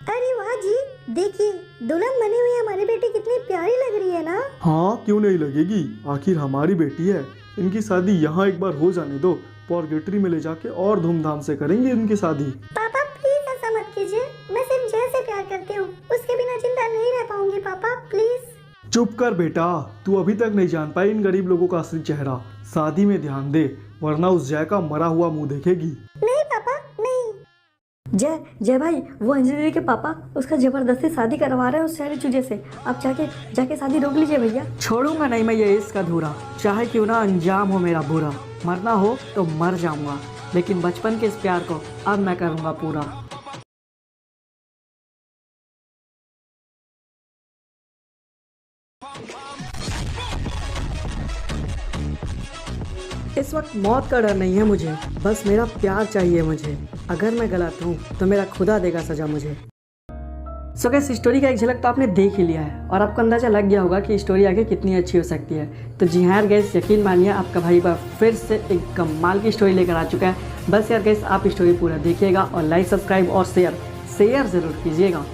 अरे वाह जी, देखिए दुल्हन बनी हुई हमारी बेटी कितनी प्यारी लग रही है ना। हाँ क्यों नहीं लगेगी, आखिर हमारी बेटी है। इनकी शादी यहाँ एक बार हो जाने दो, पॉर्गेटरी में ले जाके और धूमधाम से करेंगे इनकी शादी। पापा प्लीज ऐसा मत कीजिए, मैं सिर्फ जय से प्यार करती हूँ, उसके बिना जिंदा नहीं रह पाऊंगी पापा प्लीज। चुप कर बेटा, तू अभी तक नहीं जान पाई इन गरीब लोगों का असली चेहरा। शादी में ध्यान दे, वरना उस जय का मरा हुआ मुंह देखेगी। नहीं पापा नहीं। जय जय भाई, वो अंजलि के पापा उसका जबरदस्ती शादी करवा रहे हैं उस शहरी चूजे से। आप जाके शादी रोक लीजिए भैया। छोड़ूंगा नहीं मैं ये इसका धूरा, चाहे क्यों ना अंजाम हो मेरा बुरा। मरना हो तो मर जाऊंगा, लेकिन बचपन के इस प्यार को अब मैं करूंगा पूरा। इस वक्त मौत का डर नहीं है मुझे, बस मेरा प्यार चाहिए मुझे। अगर मैं गलत हूँ तो मेरा खुदा देगा सजा मुझे। सो गाइस, स्टोरी का एक झलक तो आपने देख ही लिया है और आपको अंदाजा लग गया होगा कि स्टोरी आगे कितनी अच्छी हो सकती है। तो जी हाँ गाइस, यकीन मानिए आपका भाई बार फिर से एक कमाल की स्टोरी लेकर आ चुका है। बस यार गाइस, आप स्टोरी पूरा देखिएगा और लाइक सब्सक्राइब और शेयर ज़रूर कीजिएगा।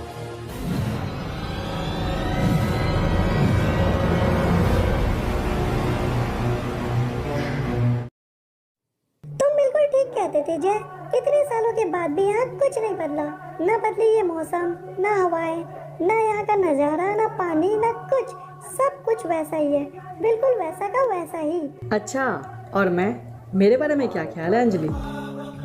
तुम बिल्कुल ठीक कहते थे जय, इतने सालों के बाद भी यहाँ कुछ नहीं बदला। न बदली ये मौसम, न हवाएं, न यहाँ का नजारा, न पानी, न कुछ, सब कुछ वैसा ही है, बिल्कुल वैसा का वैसा ही। अच्छा, और मेरे बारे में क्या ख्याल है अंजलि?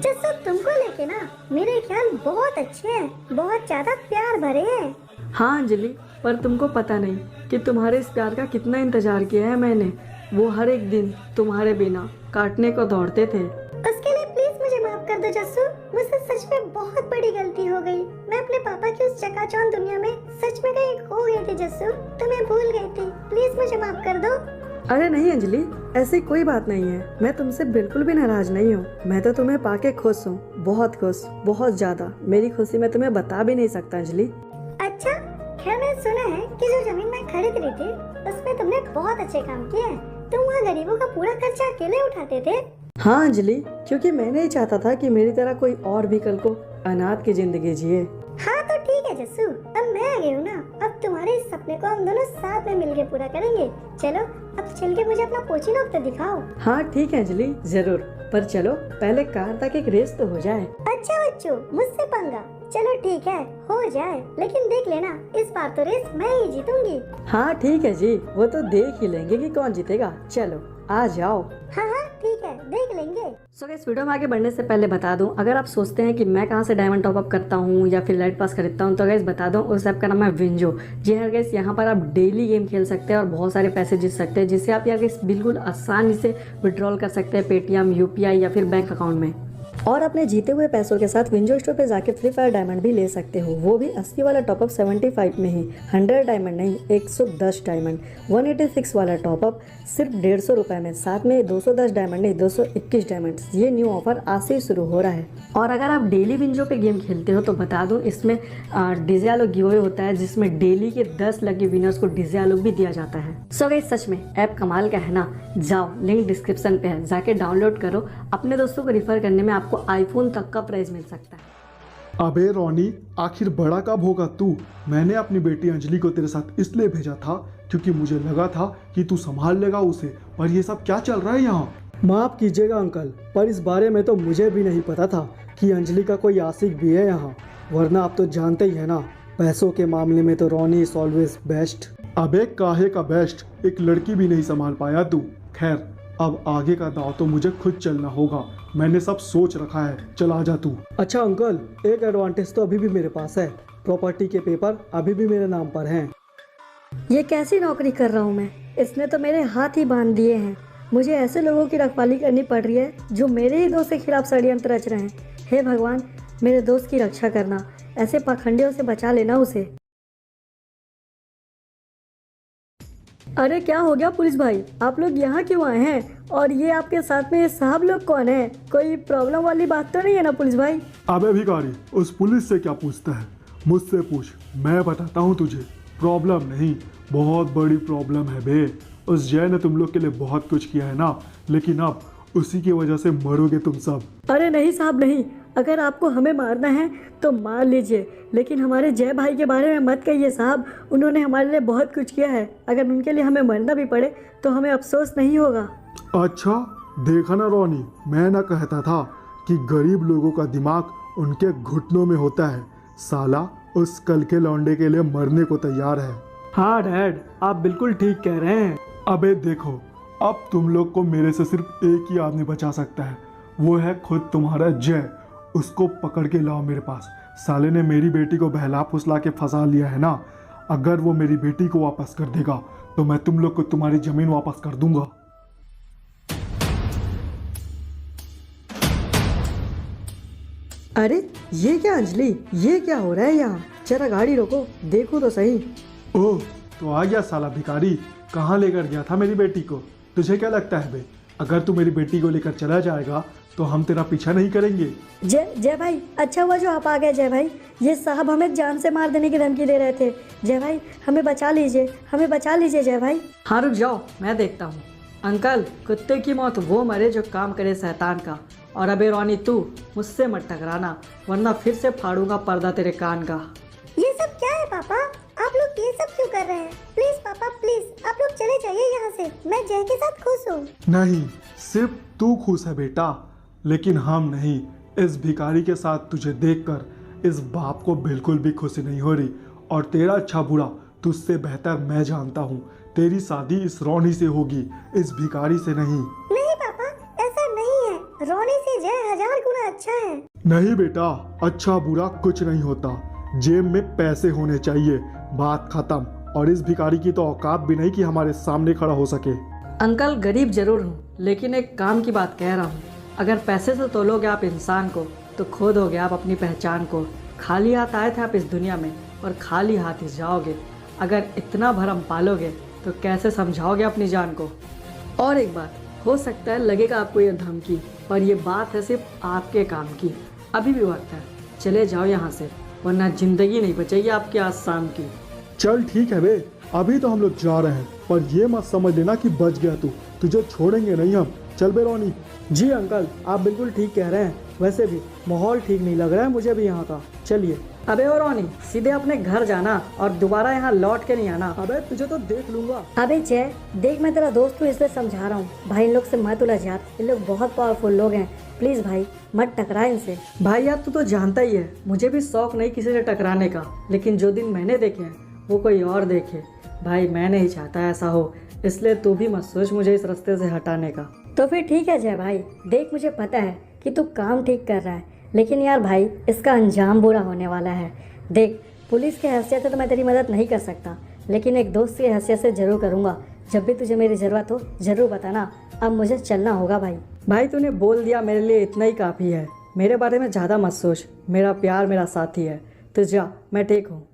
जैसा तुमको लेके ना मेरे ख्याल बहुत अच्छे हैं, बहुत ज्यादा प्यार भरे हैं। हाँ अंजलि, पर तुमको पता नहीं कि तुम्हारे इस प्यार का कितना इंतजार किया है मैंने। वो हर एक दिन तुम्हारे बिना काटने को दौड़ते थे। उसके लिए प्लीज मुझे माफ कर दो जस्सू, मुझसे सच में बहुत बड़ी गलती हो गई। मैं अपने पापा की उस चकाचौंध दुनिया में सच में कहीं खो गई थी जस्सू, तुम्हें भूल गई थी, प्लीज मुझे माफ कर दो। अरे नहीं अंजलि, ऐसी कोई बात नहीं है। मैं तुमसे बिल्कुल भी नाराज नहीं हूँ। मैं तो तुम्हें पाके खुश हूँ, बहुत खुश, बहुत ज्यादा। मेरी खुशी मैं तुम्हें बता भी नहीं सकता अंजलि। अच्छा, खैर मैंने सुना है कि जो जमीन मैं खरीद रही थी उसमें तुमने बहुत अच्छे काम किए हैं। तुम वहाँ गरीबों का पूरा खर्चा अकेले उठाते थे। हाँ अंजलि, क्योंकि मैं नहीं चाहता था कि मेरी तरह कोई और भी कल को अनाथ की जिंदगी जिए। हाँ तो ठीक है जस्सू, अब मैं आ गई हूँ ना, अब तुम्हारे इस सपने को हम दोनों साथ में मिलके पूरा करेंगे। चलो अब चल के मुझे अपना पोचिनो तो दिखाओ। हाँ ठीक है अंजलि, जरूर, पर चलो पहले कार तक एक रेस तो हो जाए। अच्छा बच्चों, मुझसे पंगा? चलो ठीक है, हो जाए, लेकिन देख लेना इस बार तो रेस मैं ही जीतूंगी। हाँ ठीक है जी, वो तो देख ही लेंगे कि कौन जीतेगा। चलो आ जाओ। हाँ हाँ ठीक है, देख लेंगे। सो गाइस, वीडियो में आगे बढ़ने से पहले बता दूं, अगर आप सोचते हैं कि मैं कहां से डायमंड टॉप अप करता हूं या फिर लाइट पास खरीदता हूं, तो गाइस बता दूं उस ऐप का नाम है विंजो। जी हाँ गाइस, यहां पर आप डेली गेम खेल सकते हैं और बहुत सारे पैसे जीत सकते हैं, जिससे आप यार गाइस बिल्कुल आसानी से विड्रॉल कर सकते हैं पेटीएम, यूपीआई या फिर बैंक अकाउंट में। और अपने जीते हुए पैसों के साथ विंजो स्टोर पे जाके फ्री फायर डायमंड भी ले सकते हो, वो भी 80 वाला टॉपअप 75 में ही। 100 डायमंड नहीं, 110 डायमंड। 186 वाला टॉपअप सिर्फ 150 रुपये में, साथ में 210 डायमंड नहीं 221 डायमंड। ये न्यू ऑफर आज से ही शुरू हो रहा है। और अगर आप डेली विंजो पे गेम खेलते हो तो बता दूं, इसमें डीजे आलोक गिव अवे होता है, जिसमें डेली के 10 लकी विनर्स को डीजे आलोक भी दिया जाता है। सो गाइस, सच में ऐप कमाल का है ना। जाओ, लिंक डिस्क्रिप्शन पे है, जाके डाउनलोड करो। अपने दोस्तों को रिफर करने में आपको आईफोन तक का प्राइस मिल सकता है। अबे रोनी, आखिर बड़ा कब होगा तू? मैंने अपनी बेटी अंजलि को तेरे साथ इसलिए भेजा था क्योंकि मुझे लगा था कि तू संभाल लेगा उसे, पर ये सब क्या चल रहा है यहाँ? माफ़ कीजिएगा अंकल, पर इस बारे में तो मुझे भी नहीं पता था कि अंजलि का कोई आशिक भी है यहाँ, वरना आप तो जानते ही है ना, पैसों के मामले में तो रोनी इज ऑलवेज बेस्ट। अबे काहे का बेस्ट, एक लड़की भी नहीं संभाल पाया तू। खैर, अब आगे का दाव तो मुझे खुद चलना होगा, मैंने सब सोच रखा है, चल आ जा तू। अच्छा अंकल, एक एडवांटेज तो अभी भी मेरे पास है, प्रॉपर्टी के पेपर अभी भी मेरे नाम पर हैं। ये कैसी नौकरी कर रहा हूँ मैं, इसने तो मेरे हाथ ही बांध दिए हैं। मुझे ऐसे लोगों की रखवाली करनी पड़ रही है जो मेरे ही दोस्त के खिलाफ षड्यंत्र रच रहे हैं। हे भगवान, मेरे दोस्त की रक्षा करना, ऐसे पाखंडियों से बचा लेना उसे। अरे क्या हो गया पुलिस भाई, आप लोग यहाँ क्यों आए हैं? और ये आपके साथ में ये साहब लोग कौन है? कोई प्रॉब्लम वाली बात तो नहीं है ना पुलिस भाई? अबे भिखारी, उस पुलिस से क्या पूछता है, मुझसे पूछ, मैं बताता हूँ तुझे। प्रॉब्लम नहीं, बहुत बड़ी प्रॉब्लम है बे। उस जय ने तुम लोग के लिए बहुत कुछ किया है ना, लेकिन अब उसी की वजह से मरोगे तुम सब। अरे नहीं साहब नहीं, अगर आपको हमें मारना है तो मार लीजिए, लेकिन हमारे जय भाई के बारे में मत कहिए साहब। उन्होंने हमारे लिए बहुत कुछ किया है। अगर उनके लिए हमें मरना भी पड़े तो हमें अफसोस नहीं होगा। अच्छा, देखा ना रोनी, मैं ना कहता था कि गरीब लोगों का दिमाग उनके घुटनों में होता है। साला उस कल के लौंडे के लिए मरने को तैयार है। हाँ डैड, आप बिल्कुल ठीक कह रहे हैं। अबे देखो, अब तुम लोग को मेरे से सिर्फ एक ही आदमी बचा सकता है, वो है खुद तुम्हारा जय। उसको पकड़ के लाओ मेरे पास। साले ने मेरी बेटी को बहला फुसला के फंसा लिया है ना। अगर वो मेरी बेटी को वापस कर देगा तो मैं तुम लोग को तुम्हारी जमीन वापस कर दूंगा। अरे ये क्या अंजलि, ये क्या हो रहा है यहाँ? जरा गाड़ी रोको, देखो तो सही। ओह, तो आ गया साला भिखारी। कहाँ लेकर गया था मेरी बेटी को? तुझे क्या लगता है बे, अगर तू मेरी बेटी को लेकर चला जाएगा तो हम तेरा पीछा नहीं करेंगे? जय भाई, अच्छा हुआ जो आप आ गए जय भाई। ये साहब हमें जान से मार देने की धमकी दे रहे थे। जय भाई हमें बचा लीजिए, हमें बचा लीजिए जय भाई। हाँ रुक जाओ, मैं देखता हूँ। अंकल, कुत्ते की मौत वो मरे जो काम करे शैतान का। और अबे रोनी, तू मुझसे मत टकराना, वरना फिर से फाड़ूंगा पर्दा तेरे कान का। ये सब क्या है पापा? आप लोग ये सब क्यों कर रहे हैं? प्लीज पापा प्लीज, आप लोग चले जाइए यहाँ से। मैं जय के साथ खुश हूँ। नहीं, सिर्फ तू खुश है बेटा, लेकिन हम नहीं। इस भिखारी के साथ तुझे देखकर इस बाप को बिल्कुल भी खुशी नहीं हो रही। और तेरा अच्छा बुरा तुझसे बेहतर मैं जानता हूँ। तेरी शादी इस रोनी से होगी, इस भिखारी से नहीं। नहीं पापा, ऐसा नहीं है। रोनी से जय 1000 गुना अच्छा है। नहीं बेटा, अच्छा बुरा कुछ नहीं होता। जेब में पैसे होने चाहिए, बात खत्म। और इस भिखारी की तो औकात भी नहीं कि हमारे सामने खड़ा हो सके। अंकल, गरीब जरूर हूँ, लेकिन एक काम की बात कह रहा हूँ। अगर पैसे से तोलोगे आप इंसान को तो खो दोगे आप अपनी पहचान को। खाली हाथ आए थे आप इस दुनिया में और खाली हाथ ही जाओगे। अगर इतना भरम पालोगे तो कैसे समझाओगे अपनी जान को? और एक बात, हो सकता है लगेगा आपको ये धमकी, पर ये बात है सिर्फ आपके काम की। अभी भी वक्त है, चले जाओ यहाँ से, वरना जिंदगी नहीं बचेगी आपकी आज शाम की। चल ठीक है बे, अभी तो हम लोग जा रहे हैं, पर ये मत समझ लेना कि बच गया तू। तुझे छोड़ेंगे नहीं हम। चल बे रोनी। जी अंकल, आप बिल्कुल ठीक कह रहे हैं। वैसे भी माहौल ठीक नहीं लग रहा है मुझे भी यहाँ का। चलिए। अबे ओ रोनी, सीधे अपने घर जाना और दोबारा यहाँ लौट के नहीं आना। अबे तुझे तो देख लूंगा। अबे जय देख, मैं तेरा दोस्त हूँ इसलिए समझा रहा हूँ भाई। इन लोग से मत उलझ यार, इन लोग बहुत पावरफुल लोग हैं। प्लीज भाई मत टकरा इनसे। भाई यार, तू तो जानता ही है, मुझे भी शौक नहीं किसी से टकराने का, लेकिन जो दिन मैंने देखे हैं वो कोई और देखे। भाई मैं नहीं चाहता ऐसा हो, इसलिए तू भी मत सोच मुझे इस रास्ते से हटाने का। तो फिर ठीक है जय भाई, देख मुझे पता है कि तू काम ठीक कर रहा है, लेकिन यार भाई इसका अंजाम बुरा होने वाला है। देख, पुलिस की हैसियत से तो मैं तेरी मदद नहीं कर सकता, लेकिन एक दोस्त की हैसियत से जरूर करूँगा। जब भी तुझे मेरी ज़रूरत हो ज़रूर बताना। अब मुझे चलना होगा भाई। भाई तूने बोल दिया, मेरे लिए इतना ही काफ़ी है। मेरे बारे में ज़्यादा मत सोच, मेरा प्यार मेरा साथी है। तो जा, मैं ठीक हूँ।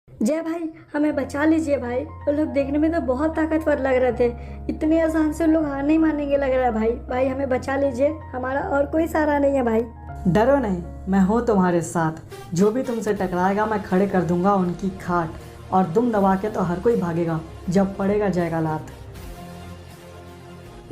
जय भाई हमें बचा लीजिए भाई। वो लोग देखने में तो बहुत ताकतवर लग रहे थे, इतने आसान से लोग हार नहीं मानेंगे लग रहा है भाई। भाई हमें बचा लीजिए, हमारा और कोई सहारा नहीं है भाई। डरो नहीं, मैं हूँ तुम्हारे साथ। जो भी तुमसे टकराएगा मैं खड़े कर दूंगा उनकी खाट, और दुम दबा के तो हर कोई भागेगा जब पड़ेगा जाएगा लात।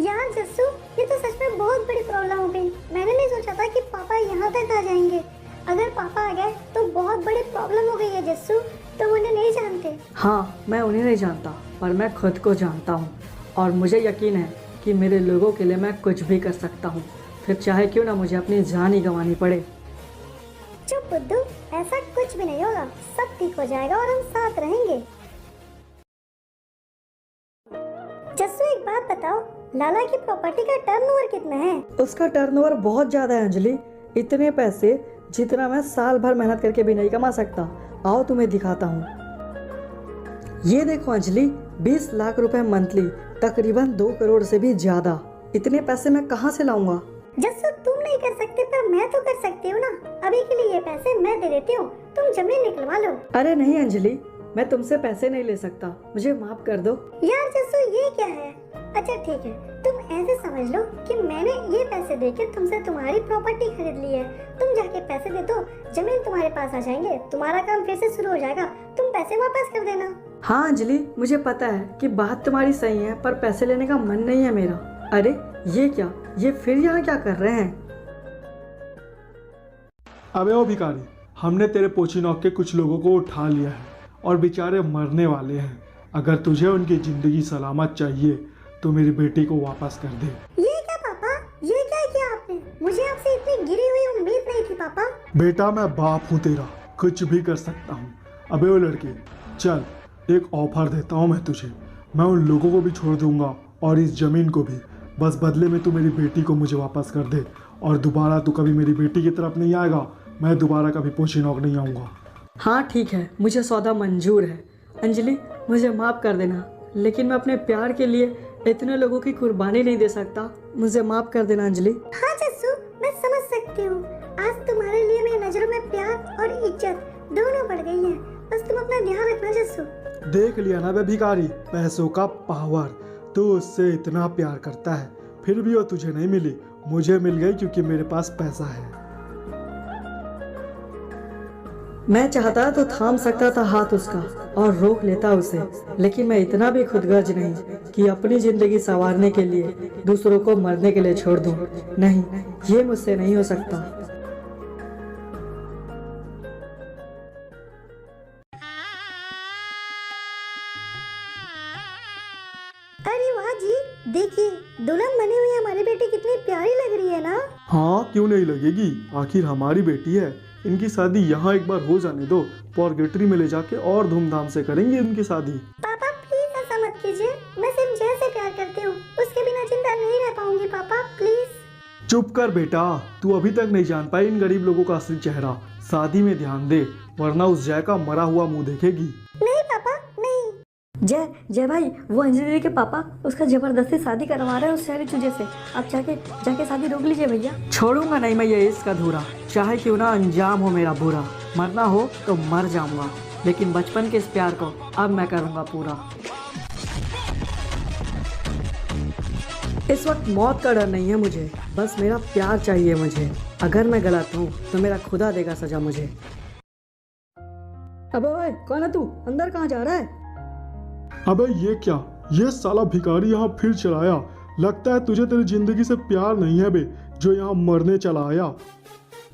यार जस्सू, ये तो सच में बहुत बड़ी प्रॉब्लम हो गई। मैंने नहीं सोचा था कि पापा यहाँ तक आ जाएंगे। अगर पापा आ गए तो बहुत बड़ी प्रॉब्लम हो गई है जस्सू। तुम उन्हें नहीं जानते। हाँ, मैं उन्हें नहीं जानता, पर मैं खुद को जानता हूँ, और मुझे यकीन है कि मेरे लोगों के लिए मैं कुछ भी कर सकता हूँ, फिर चाहे क्यों ना मुझे अपनी जान ही गंवानी पड़े। चुप बुद्धू, ऐसा कुछ भी नहीं होगा। सब ठीक हो जाएगा और हम साथ रहेंगे। जस्सू एक बात बताओ, लाला की प्रॉपर्टी का टर्नओवर कितना है? उसका टर्नओवर बहुत ज़्यादा है अंजलि, इतने पैसे जितना मैं साल भर मेहनत करके भी नहीं कमा सकता। आओ तुम्हें दिखाता हूँ। ये देखो अंजलि, 20 लाख रुपए मंथली, तकरीबन 2 करोड़ से भी ज़्यादा। इतने पैसे मैं कहाँ से लाऊंगा? जस्सू तुम नहीं कर सकते पर मैं तो कर सकती हूँ ना। अभी के लिए ये पैसे मैं दे देती हूँ, तुम जमीन निकलवा लो। अरे नहीं अंजलि, मैं तुमसे पैसे नहीं ले सकता, मुझे माफ कर दो। यार जस्सू ये क्या है? अच्छा ठीक है, तुम ऐसे समझ लो कि मैंने ये पैसे देके तुमसे तुम्हारी प्रॉपर्टी खरीद ली है। तुम जाके पैसे दे दो, जमीन तुम्हारे पास आ जाएंगे, तुम्हारा काम फिर से शुरू हो जाएगा। तुम पैसे वापस कर देना। हाँ अंजलि, मुझे पता है कि बात तुम्हारी सही है, पर पैसे लेने का मन नहीं है मेरा। अरे ये क्या, ये फिर यहाँ क्या कर रहे हैं? अबे ओ भिखारी, हमने तेरे पोचीनॉक के कुछ लोगों को उठा लिया है और बेचारे मरने वाले हैं। अगर तुझे उनकी ज़िंदगी सलामत चाहिए तो मेरी बेटी को वापस कर दे। ये क्या पापा, ये क्या किया आपने? मुझे आपसे इतनी गिरी हुई उम्मीद नहीं थी पापा। बेटा मैं बाप हूँ तेरा, कुछ भी कर सकता हूँ। अबे वो लड़के, चल एक ऑफर देता हूँ मैं तुझे। मैं उन लोगों को भी छोड़ दूंगा और इस ज़मीन को भी, बस बदले में तू मेरी बेटी को मुझे वापस कर दे और दोबारा तू कभी मेरी बेटी की तरफ नहीं आएगा। मैं दोबारा कभी पोचीनॉक नहीं आऊँगा। हाँ ठीक है, मुझे सौदा मंजूर है। अंजलि मुझे माफ़ कर देना, लेकिन मैं अपने प्यार के लिए इतने लोगों की कुर्बानी नहीं दे सकता। मुझे माफ़ कर देना अंजलि। हाँ जस्सू, मैं समझ सकती हूँ। आज तुम्हारे लिए मेरी नजरों में प्यार और इज्जत दोनों बढ़ गई हैं। बस तुम अपना ध्यान रखना जस्सू। देख लिया ना बे भिखारी, पैसों का पावर। तू उससे इतना प्यार करता है, फिर भी वो तुझे नहीं मिली। मुझे मिल गई क्योंकि मेरे पास पैसा है। मैं चाहता तो थाम सकता था हाथ उसका और रोक लेता उसे, लेकिन मैं इतना भी खुदगर्ज नहीं कि अपनी जिंदगी संवारने के लिए दूसरों को मरने के लिए छोड़ दूं। नहीं, ये मुझसे नहीं हो सकता। अरे वाह जी, देखिए दुल्हन बनी हुई हमारी बेटी कितनी प्यारी लग रही है ना। हाँ क्यों नहीं लगेगी, आखिर हमारी बेटी है। इनकी शादी यहाँ एक बार हो जाने दो, पॉर्गेटरी में ले जाके और धूमधाम से करेंगे इनकी शादी। पापा प्लीज ऐसा मत कीजिए। मैं सिर्फ जय से प्यार करती हूँ, उसके बिना जिंदा नहीं रह पाऊंगी। पापा प्लीज। चुप कर बेटा, तू अभी तक नहीं जान पाई इन गरीब लोगों का असली चेहरा। शादी में ध्यान दे, वरना उस जय का मरा हुआ मुंह देखेगी। नहीं पापा नहीं। जय भाई, वो अंजलि के पापा उसका जबरदस्ती शादी करवा रहे हैं उस शहरी चूजे से। आप जाके शादी रोक लीजिए भैया। छोड़ूंगा नहीं मैं ये इश्क अधूरा, चाहे क्यों ना अंजाम हो मेरा बुरा। मरना हो तो मर जाऊंगा, लेकिन बचपन के इस प्यार को अब मैं करूंगा पूरा। इस वक्त मौत का डर नहीं है मुझे, बस मेरा प्यार चाहिए मुझे। अगर मैं गलत हूँ तो मेरा खुदा देगा सजा मुझे। अबे ओए, कौन है तू? अंदर कहाँ जा रहा है? अबे ये क्या, ये साला भिखारी यहाँ फिर चलाया। लगता है तुझे तेरी जिंदगी से प्यार नहीं है बे, जो यहाँ मरने चला आया।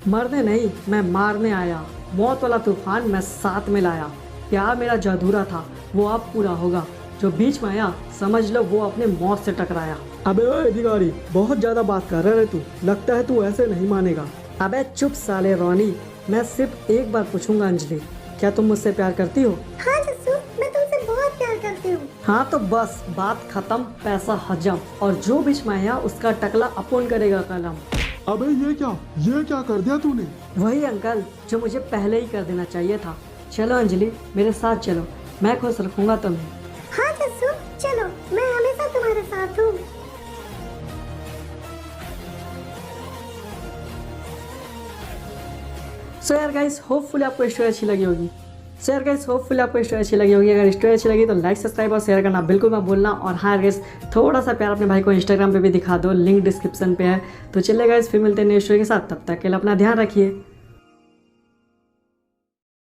मरने नहीं, मैं मारने आया। मौत वाला तूफान मैं साथ में लाया। प्यार मेरा जो अधूरा था वो अब पूरा होगा। जो बीच में आया समझ लो वो अपने मौत से टकराया। अबे ओए भिखारी, बहुत ज्यादा बात कर रहा है तू। लगता है तू ऐसे नहीं मानेगा। अबे चुप साले रोनी, मैं सिर्फ एक बार पूछूंगा अंजलि, क्या तुम मुझसे प्यार करती हो? हाँ जस्सू, मैं तुमसे बहुत प्यार करती हूँ। हाँ तो बस बात खत्म, पैसा हजम, और जो बीच में आया उसका टकला अपुन करेगा कलम। अबे ये क्या कर दिया तूने? वही अंकल जो मुझे पहले ही कर देना चाहिए था। चलो अंजलि मेरे साथ चलो, मैं खुश रखूंगा तुम्हें। हाँ जस्सू चलो, मैं हमेशा तुम्हारे साथ हूँ। सो यार गाइस, होपफुली आपको स्टोरी अच्छी लगी होगी। अगर स्टोरी अच्छी लगी तो लाइक, सब्सक्राइब और शेयर करना बिल्कुल मत भूलना। और हाँ गाइस, थोड़ा सा प्यार अपने भाई को इंस्टाग्राम पे भी दिखा दो, लिंक डिस्क्रिप्शन पे है। तो चलिए गाइस, फिर मिलते हैं नई स्टोरी के साथ। तब तक के लिए अपना ध्यान रखिए।